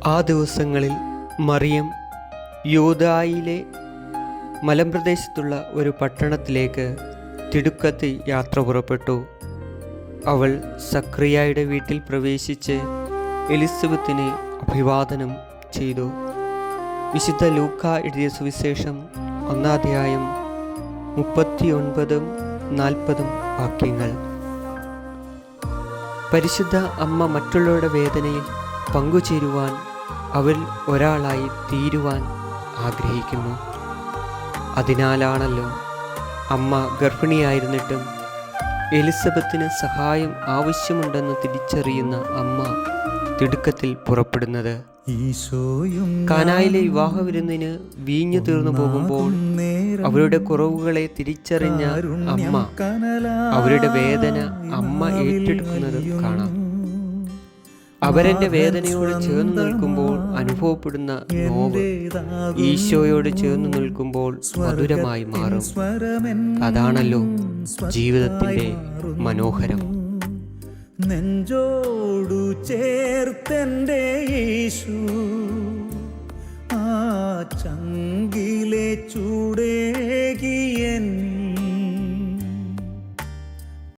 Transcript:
ആ ദിവസങ്ങളിൽ മറിയം യൂദായിലെ മലമ്പ്രദേശത്തുള്ള ഒരു പട്ടണത്തിലേക്ക് തിടുക്കത്തിൽ യാത്ര പുറപ്പെട്ടു. അവൾ സക്രിയായുടെ വീട്ടിൽ പ്രവേശിച്ച് എലിസബത്തിനെ അഭിവാദനം ചെയ്തു. വിശുദ്ധ ലൂക്ക എഴുതിയ സുവിശേഷം 1-ാം 39-40 വാക്യങ്ങൾ. പരിശുദ്ധ അമ്മ മറ്റുള്ളവരുടെ വേദനയിൽ പങ്കുചേരുവാൻ, അവൾ ഒരാളായി തീരുവാൻ ആഗ്രഹിക്കുന്നു. അതിനാലാണല്ലോ അമ്മ ഗർഭിണിയായിരുന്നിട്ടും എലിസബത്തിന് സഹായം ആവശ്യമുണ്ടെന്ന് തിരിച്ചറിയുന്ന അമ്മ തിടുക്കത്തിൽ പുറപ്പെടുന്നത്. കാനായിലെ വിവാഹ വിരുന്നിന് വീഞ്ഞു തീർന്നു പോകുമ്പോൾ അവരുടെ കുറവുകളെ തിരിച്ചറിഞ്ഞ അമ്മ അവരുടെ വേദന അമ്മ ഏറ്റെടുക്കുന്നത് കാണാം. അവരെന്റെ വേദനയോട് ചേർന്ന് നിൽക്കുമ്പോൾ അനുഭവപ്പെടുന്ന നോവ് ഈശോയോട് ചേർന്ന് നിൽക്കുമ്പോൾ മധുരമായി മാറും. അതാണല്ലോ ജീവിതത്തിന്റെ മനോഹരം. നെഞ്ചോടു ചേർത്തൻ്റെ യേശു, ആ ചങ്കിലെ ചൂടേ